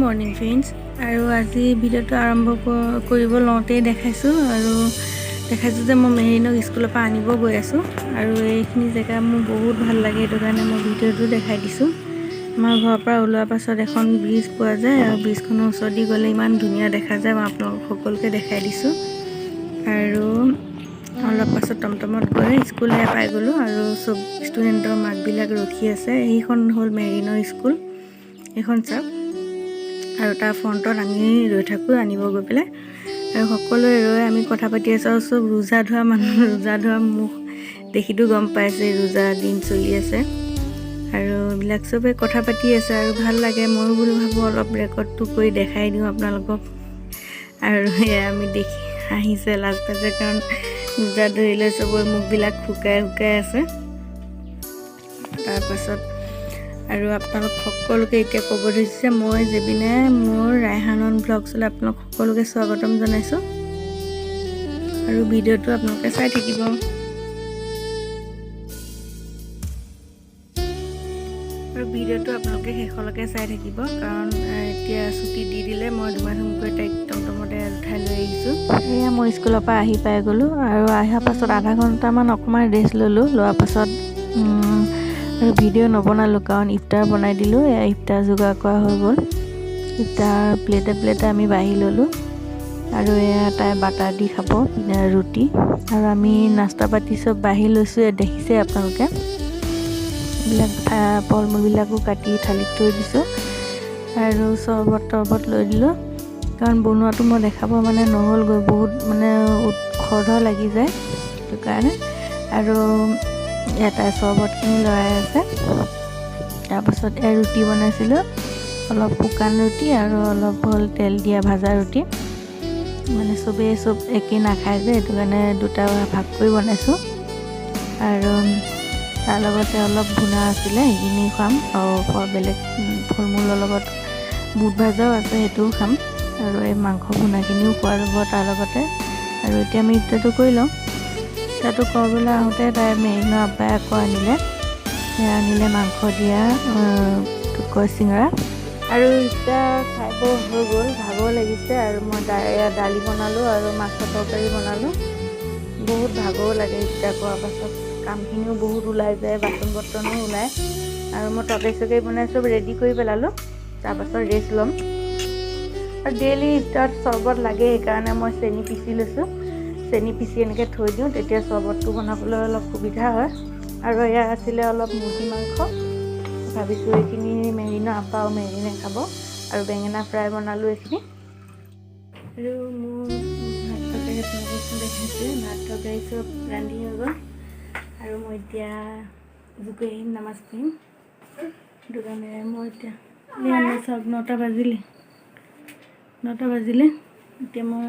Morning friends আৰু আজি ভিডিঅ'টো আৰম্ভ কৰিব লওঁতেই দেখাইছোঁ যে মই মেৰিনক স্কুলৰ পৰা আনিব গৈ আছোঁ আৰু এইখিনি জেগা মোৰ বহুত ভাল লাগে, সেইটো কাৰণে মই ভিডিঅ'টো দেখাই দিছোঁ। আমাৰ ঘৰৰ পৰা ওলোৱাৰ পাছত এখন ব্ৰিজ পোৱা যায় আৰু ব্ৰিজখনৰ ওচৰেদি গ'লে ইমান ধুনীয়া দেখা যায়, মই আপোনালোক সকলোকে দেখাই দিছোঁ। আৰু অলপ পাছত টমটমত গৈ স্কুললৈ পাই গ'লোঁ আৰু চব ষ্টুডেণ্টৰ মাকবিলাক ৰখি আছে। এইখন হ'ল মেৰিনৰ স্কুল, এইখন চাওক। আৰু তাৰ ফ্ৰণ্টত আমি ৰৈ থাকোঁ আনিব গৈ পেলাই, আৰু সকলোৱে ৰৈ আমি কথা পাতি আছোঁ। আৰু চব ৰোজা ধোৱা মানুহ, ৰোজা ধোৱা মুখ দেখিতো গম পাইছে ৰোজা দিন চলি আছে, আৰু এইবিলাক চবে কথা পাতি আছে আৰু ভাল লাগে। ময়ো বুলি ভাবোঁ অলপ ৰেকৰ্ডটো কৰি দেখাই দিওঁ আপোনালোকক। আৰু এয়া আমি দেখি হাঁহিছে লাজ পাইছে, কাৰণ ৰোজা ধৰিলে চবৰে মুখবিলাক শুকাই আছে। তাৰপাছত আৰু আপোনালোক সকলোকে এতিয়া ক'ব ধৰিছে, মই জেবিনে মোৰ ৰাইহানন ব্লগছলৈ আপোনালোক সকলোকে স্বাগতম জনাইছোঁ আৰু ভিডিঅ'টো আপোনালোকে চাই থাকিব। আৰু ভিডিঅ'টো আপোনালোকে শেষলৈকে চাই থাকিব, কাৰণ এতিয়া ছুটি দি দিলে। মই ধুমাধুমকৈ তাইক টমটমতে উঠাই লৈ আহিছোঁ। এয়া মই স্কুলৰ পৰা আহি পাই গ'লোঁ আৰু অহাৰ পাছত আধা ঘণ্টামান অকণমান ৰেষ্ট ল'লোঁ। লোৱাৰ পাছত আৰু ভিডিঅ' নবনালোঁ, কাৰণ ইফতাৰ বনাই দিলোঁ। ইফতাৰ যোগাৰ কৰা হৈ গ'ল। ইফতাৰ প্লেটে আমি বাঢ়ি ল'লোঁ আৰু এয়া তাই বাটাৰ দি খাব ৰুটি, আৰু আমি নাস্তা পাতি চব বাঢ়ি লৈছোঁ। দেখিছে আপোনালোকে, এইবিলাক ফল মূলবিলাকো কাটি থালিত থৈ দিছোঁ আৰু চৰ্বত লৈ দিলোঁ, কাৰণ বনোৱাটো মই দেখাব নহ'লগৈ, বহুত খৰধৰ লাগি যায়, সেইটো কাৰণে। আৰু এটাই চৰ্বতখিনি লৰাই আছে। তাৰপাছত ৰুটি বনাইছিলোঁ, অলপ শুকান ৰুটি আৰু অলপ হ'ল তেল দিয়া ভাজা ৰুটি। চবেই চব একেই নাখায় যে, সেইটো কাৰণে দুটা ভাগ কৰি বনাইছোঁ। আৰু তাৰ লগতে অলপ ভুনা আছিলে, সেইখিনি খাম। আৰু বেলেগ ফল মূলৰ লগত বুট ভাজাও আছে, সেইটোও খাম। আৰু এই মাংস ভুনাখিনিও খোৱা যাব তাৰ লগতে। আৰু এতিয়া আমি ইফতাৰটো কৰি লওঁ। ইফতাৰটো কৰিবলৈ আহোঁতে তাই মেৰিনৰ আব্বাই আকৌ আনিলে মাংস দিয়া চিঙৰা। আৰু ইফতাৰ খাই হৈ গ'ল, ভাগৰ লাগিছে। আৰু মই দালি বনালোঁ আৰু মাছৰ তৰকাৰী বনালোঁ। বহুত ভাগৰো লাগে ইফতাৰ কৰাৰ পাছত, কামখিনিও বহুত ওলাই যায়, বাচন বৰ্তনো ওলায়। আৰু মই তৰকাৰী বনাই চব ৰেডি কৰি পেলালোঁ। তাৰপাছত ৰেষ্ট ল'ম। আৰু ডেইলি ইফতাৰত চৰ্বত লাগে, সেইকাৰণে মই চেনি পিচি লৈছোঁ। চেনি পিচি এনেকৈ থৈ দিওঁ, তেতিয়া চৰ্বতটো বনাবলৈ অলপ সুবিধা হয়। আৰু এয়া আছিলে অলপ মুৰ্গী মাংস, ভাবিছোঁ এইখিনি মেৰিনৰ আব্বা আৰু মেৰিনে খাব। আৰু বেঙেনা ফ্ৰাই বনালোঁ এইখিনি। আৰু মোৰ ভাত তৰকাৰী আপোনালোকক দেখাইছোঁ, ভাত তৰকাৰী চব ৰান্ধি হৈ গ'ল। আৰু মই এতিয়া জোকৈ আহিম, নামাজ পঢ়িম। সেইটো কাৰণে মই এতিয়া চাওক 9টা বাজিলে। এতিয়া মই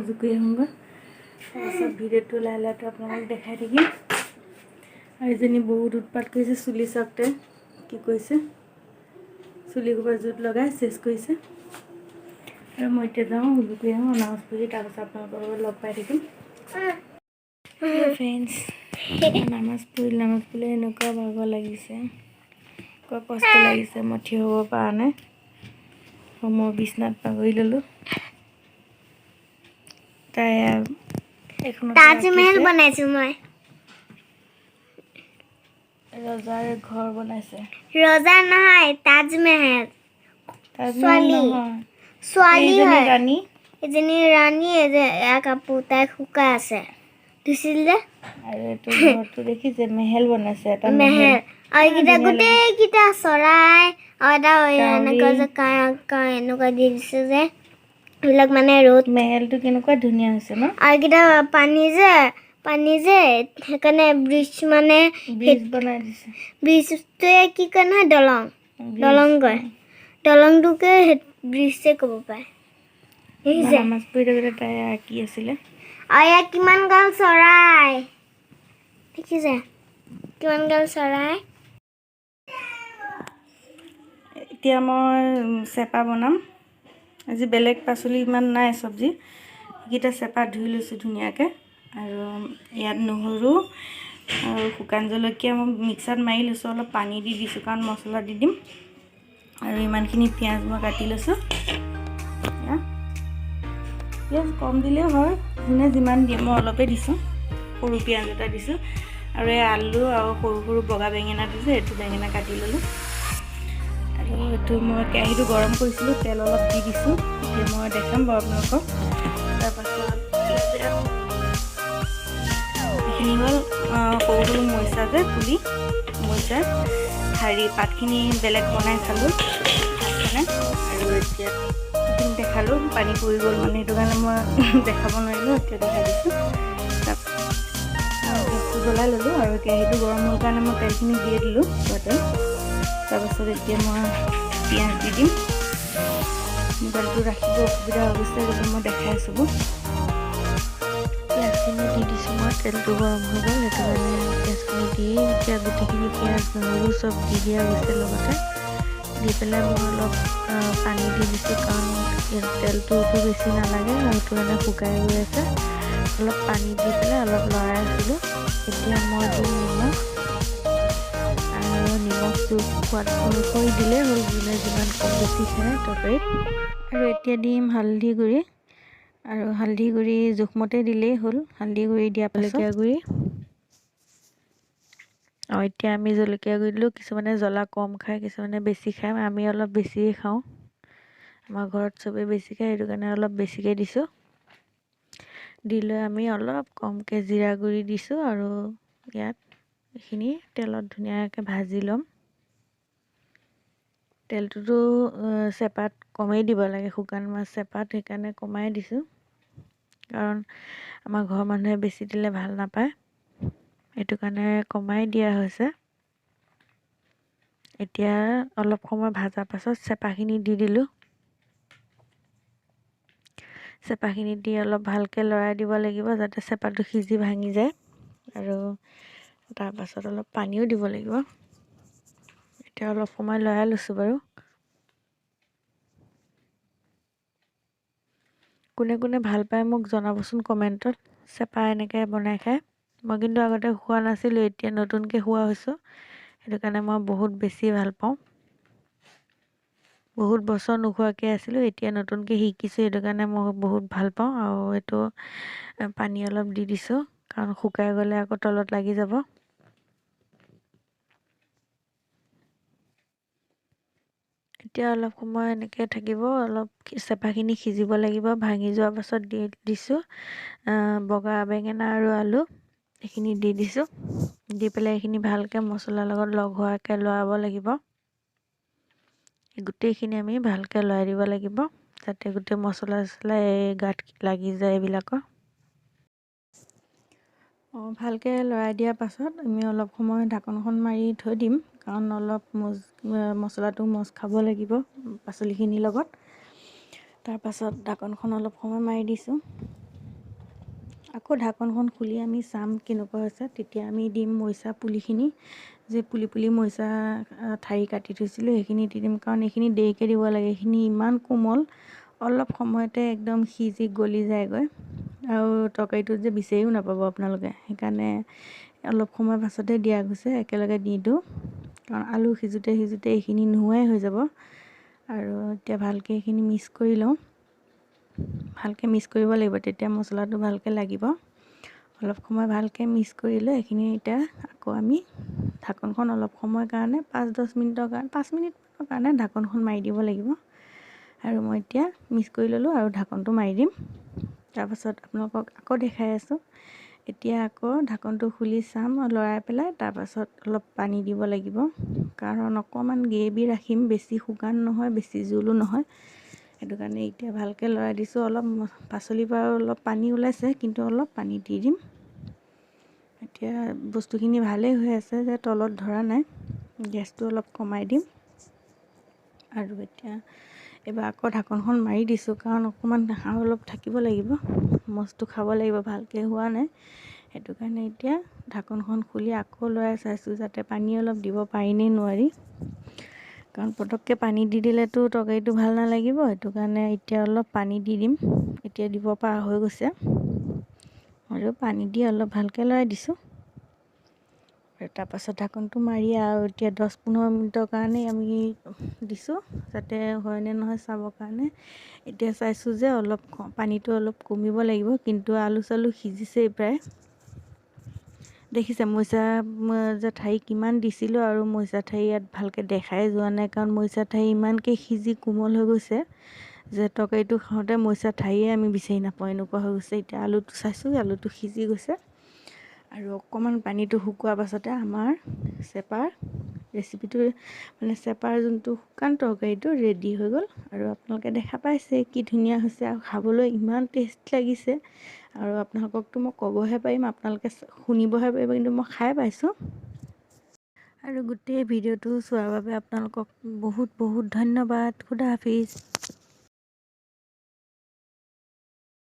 জোকৈ আহোঁগৈ। তাৰপাছত ভিডিঅ'টো লাহে আপোনালোকক দেখাই থাকিম। আৰু এজনী বহুত উৎপাত কৰিছে, চুলি চাওঁতে কি কৰিছে, চুলি কোপা জোত লগাই চেচ কৰিছে। আৰু মই এতিয়া যাওঁ, জোকৈ আহোঁ, নামাজ পঢ়ি তাৰপাছত আপোনালোকৰ লগত লগ পাই থাকিম। ফ্ৰেণ্ডছ, নামাজ পঢ়িলে এনেকুৱা ভাগৰ লাগিছে, এনেকুৱা কষ্ট লাগিছে, মই থিয় হ'ব পৰা নাই। মই বিচনাত বাগৰি ল'লোঁ। তাই তাজমহল বনাইছোঁ, মই ৰজাৰ ঘৰ বনাইছে। ৰজাৰ নহয়, তাজমহল নহয়, ছোৱালী হয়। এজনী ৰাণী, এয়া কাপোৰ তাই শুকাই আছে, ধুইছিল যে। আৰু এইটো ঘৰটো দেখিছে, মেহেল বনাইছে, এটা মেহেল। আৰু এইকেইটা গোটেইকেইটা চৰাই আৰু এটা এনেকুৱা যে এনেকুৱা দি দিছে যে, এইবিলাক ৰ'দ। মেহেলটো কেনেকুৱা ধুনীয়া হৈছে ন। আৰু এইকেইটা পানী যে সেইকাৰণে ব্ৰিজ বনাই দিছে। ব্ৰিজটোৱে কি কয় নহয়, দলং কয়। দলংটোকে ব্ৰিজে ক'ব পাৰে। নামাজ পঢ়ি থাকোঁতে তাই আঁকি আছিলে। আৰু ইয়াত কিমান গাল চৰাই দেখিছে, কিমান গাল চৰাই। এতিয়া মই চেপা বনাম। আজি বেলেগ পাচলি ইমান নাই, চব্জি সেইকেইটা চেপা ধুই লৈছোঁ ধুনীয়াকৈ। আৰু ইয়াত নহৰু আৰু শুকান জলকীয়া মই মিক্সাৰত মাৰি লৈছোঁ, অলপ পানী দি দিছোঁ, কাৰণ মছলা দি দিম। আৰু ইমানখিনি পিঁয়াজ মই কাটি লৈছোঁ। পিঁয়াজ কম দিলেও হয়, যোনে যিমান দিয়ে, মই অলপেই দিছোঁ। সৰু পিঁয়াজ এটা দিছোঁ আৰু এই আলু আৰু সৰু সৰু বগা বেঙেনাটো যে এইটো বেঙেনা কাটি ল'লোঁ। আৰু এইটো মই কেৰাহীটো গৰম কৰিছিলোঁ, তেল অলপ দি দিছোঁ। এতিয়া মই দেখাম বাৰু আপোনালোকক। তাৰপাছত এইখিনি হ'ল সৰু সৰু মৰিচা যে পুলি মৰিচা ঠাৰি পাতখিনি বেলেগ বনাই খালোঁ মানে। আৰু এতিয়া এইখিনি দেখালোঁ, পানী পৰি গ'ল মানে, সেইটো কাৰণে মই দেখাব নোৱাৰিলোঁ, এতিয়া দেখাই দিছোঁ। গেছটো জ্বলাই ল'লোঁ আৰু কেৰাহীটো গৰম হ'ল কাৰণে মই তেলখিনি দিয়ে দিলোঁ তাতে। তাৰপাছত এতিয়া মই পিঁয়াজ দি দিম। মোবাইলটো ৰাখিব অসুবিধা হৈ গৈছে, গতিকে মই দেখাই আছোঁ। পিঁয়াজখিনি দি দিছোঁ মই, তেলটো গৰম হৈ গ'ল, সেইটো কাৰণে পিঁয়াজখিনি দি এতিয়া গোটেইখিনি পিঁয়াজ নহৰু চব দি দিয়া গৈছে লগতে। দি পেলাই মই অলপ পানী দি দিছোঁ, কাৰণ তেলটোতো বেছি নালাগে আৰু সেইটো কাৰণে শুকাই গৈ আছে। অলপ পানী দি পেলাই অলপ লৰাই আছিলোঁ। এতিয়া মই দিম নিমখ, আৰু নিমখটো সোৱাদ অনুসৰি দিলেই হ'ল, যোনে যিমান কম বেছি খায় তৰকাৰীত। আৰু এতিয়া দিম হালধি গুড়ি, আৰু হালধি গুড়ি জোখমতে দিলেই হ'ল। হালধি গুড়ি দিয়া জলকীয়া গুড়ি, আৰু এতিয়া আমি জলকীয়া গুড়ি দিলোঁ। কিছুমানে জ্বলা কম খায়, কিছুমানে বেছি খায়, আমি অলপ বেছিয়ে খাওঁ। আমাৰ ঘৰত চবেই বেছি খায়, সেইটো কাৰণে অলপ বেছিকৈ দিছোঁ। দি লৈ আমি অলপ কমকৈ জিৰা গুড়ি দিছোঁ, আৰু ইয়াত এইখিনি তেলত ধুনীয়াকৈ ভাজি ল'ম। তেলটোতো চেপাত কমেই দিব লাগে, শুকান মাছ চেপাত, সেইকাৰণে কমাই দিছোঁ, কাৰণ আমাৰ ঘৰৰ মানুহে বেছি দিলে ভাল নাপায়, সেইটো কাৰণে কমাই দিয়া হৈছে। এতিয়া অলপ সময় ভাজাৰ পাছত চেপাখিনি দি দিলোঁ। চেপাখিনি দি অলপ ভালকৈ লৰাই দিব লাগিব, যাতে চেপাটো সিজি ভাঙি যায়। আৰু তাৰপাছত অলপ পানীও দিব লাগিব। এতিয়া অলপ সময় লৰাই লৈছোঁ বাৰু। কোনে কোনে ভাল পায় মোক জনাবচোন কমেণ্টত, চেপা এনেকৈ বনাই খায়। মই কিন্তু আগতে খোৱা নাছিলোঁ, এতিয়া নতুনকৈ খোৱা হৈছোঁ, সেইটো কাৰণে মই বহুত বেছি ভাল পাওঁ। বহুত বছৰ নোখোৱাকৈ আছিলোঁ, এতিয়া নতুনকৈ শিকিছোঁ, সেইটো কাৰণে মই বহুত ভাল পাওঁ। আৰু এইটো পানী অলপ দি দিছোঁ, কাৰণ শুকাই গ'লে আকৌ তলত লাগি যাব। এতিয়া অলপ সময় এনেকৈ থাকিব, অলপ চেপাখিনি সিজিব লাগিব। ভাঙি যোৱাৰ পাছত দিছোঁ বগা বেঙেনা আৰু আলু, এইখিনি দি দিছোঁ। দি পেলাই এইখিনি ভালকৈ মছলাৰ লগত লগ হোৱাকৈ লৰাব লাগিব। গোটেইখিনি আমি ভালকৈ লৰাই দিব লাগিব, যাতে গোটেই মছলা চছলা গাত লাগি যায় এইবিলাকৰ। ভালকৈ লৰাই দিয়াৰ পাছত আমি অলপ সময় ঢাকনখন মাৰি থৈ দিম, কাৰণ অলপ মছলাটো মজ খাব লাগিব পাচলিখিনিৰ লগত। তাৰপাছত ঢাকনখন অলপ সময় মাৰি দিছোঁ। আকৌ ঢাকনখন খুলি আমি চাম কেনেকুৱা হৈছে, তেতিয়া আমি দিম মৰিচা পুলিখিনি, যে পুলি পুলি মৰিচা ঠাৰি কাটি থৈছিলোঁ, সেইখিনি দি দিম, কাৰণ এইখিনি দেৰিকৈ দিব লাগে। এইখিনি ইমান কোমল, অলপ সময়তে একদম সিজি গলি যায়গৈ, আৰু তৰকাৰীটো যে বিচাৰিও নাপাব আপোনালোকে, সেইকাৰণে অলপ সময় পাছতে দিয়া গৈছে, একেলগে দি দিওঁ, কাৰণ আলু সিজোতে সিজোতে এইখিনি নোহোৱাই হৈ যাব। আৰু এতিয়া ভালকৈ এইখিনি মিক্স কৰি লওঁ, ভালকৈ মিক্স কৰিব লাগিব, তেতিয়া মছলাটো ভালকৈ লাগিব। অলপ সময় ভালকৈ মিক্স কৰি লৈ এইখিনি এতিয়া আকৌ আমি ঢাকনখন অলপ সময়ৰ কাৰণে 5-10 মিনিটৰ কাৰণে 5 মিনিটৰ কাৰণে ঢাকনখন মাৰি দিব লাগিব। আৰু মই এতিয়া মিক্স কৰি ল'লোঁ আৰু ঢাকনটো মাৰি দিম। তাৰপাছত আপোনালোকক আকৌ দেখাই আছোঁ। এতিয়া আকৌ ঢাকনটো খুলি চাম, লৰাই পেলাই তাৰপাছত অলপ পানী দিব লাগিব, কাৰণ অকণমান গ্ৰেভি ৰাখিম, বেছি শুকান নহয়, বেছি জোলো নহয়, সেইটো কাৰণে এতিয়া ভালকৈ লৰাই দিছোঁ। অলপ পাচলিৰ পৰা অলপ পানী ওলাইছে, কিন্তু অলপ পানী দি দিম। এতিয়া বস্তুখিনি ভালেই হৈ আছে, যে তলত ধৰা নাই। গেছটো অলপ কমাই দিম। আৰু এতিয়া এইবাৰ আকৌ ঢাকনখন মাৰি দিছোঁ, কাৰণ অকণমান আৰু অলপ থাকিব লাগিব, মজটো খাব লাগিব, ভালকৈ হোৱা নাই, সেইটো কাৰণে এতিয়া ঢাকনখন খুলি আকৌ লৰাই চাইছোঁ, যাতে পানী অলপ দিব পাৰি নে নোৱাৰি, কাৰণ পটককৈ পানী দি দিলেতো তৰকাৰীটো ভাল নালাগিব, সেইটো কাৰণে এতিয়া অলপ পানী দি দিম। এতিয়া দিব পৰা হৈ গৈছে, আৰু পানী দি অলপ ভালকৈ লৰাই দিছোঁ। আৰু তাৰপাছত ঢাকনটো মাৰি আৰু এতিয়া 10-15 মিনিটৰ কাৰণে আমি দিছোঁ যাতে হয়নে নহয় চাবৰ কাৰণে। এতিয়া চাইছোঁ যে অলপ পানীটো অলপ কমিব লাগিব, কিন্তু আলু চালু সিজিছেই প্ৰায়। দেখিছে মৰিচা যে ঠাৰি কিমান দিছিলোঁ, আৰু মৰিচা ঠাৰি ইয়াত ভালকৈ দেখাই যোৱা নাই, কাৰণ মৰিচা ঠাৰি ইমানকৈ সিজি কোমল হৈ গৈছে যে তৰকাৰীটো খাওঁতে মৰিচা ঠাৰিয়ে আমি বিচাৰি নাপাওঁ, এনেকুৱা হৈ গৈছে। এতিয়া আলুটো চাইছোঁ, আলুটো সিজি গৈছে, আৰু অকণমান পানীটো শুকোৱাৰ পাছতে আমাৰ চেপাৰ ৰেচিপিটো মানে চেপাৰ যোনটো শুকান তৰকাৰীটো ৰেডি হৈ গ'ল। আৰু আপোনালোকে দেখা পাইছে কি ধুনীয়া হৈছে, আৰু খাবলৈ ইমান টেষ্ট লাগিছে। আৰু আপোনালোককতো মই ক'বহে পাৰিম, আপোনালোকে শুনিবহে পাৰিব, কিন্তু মই খাই পাইছোঁ। আৰু গোটেই ভিডিঅ'টো চোৱাৰ বাবে আপোনালোকক বহুত বহুত ধন্যবাদ। খুদা হাফিজ।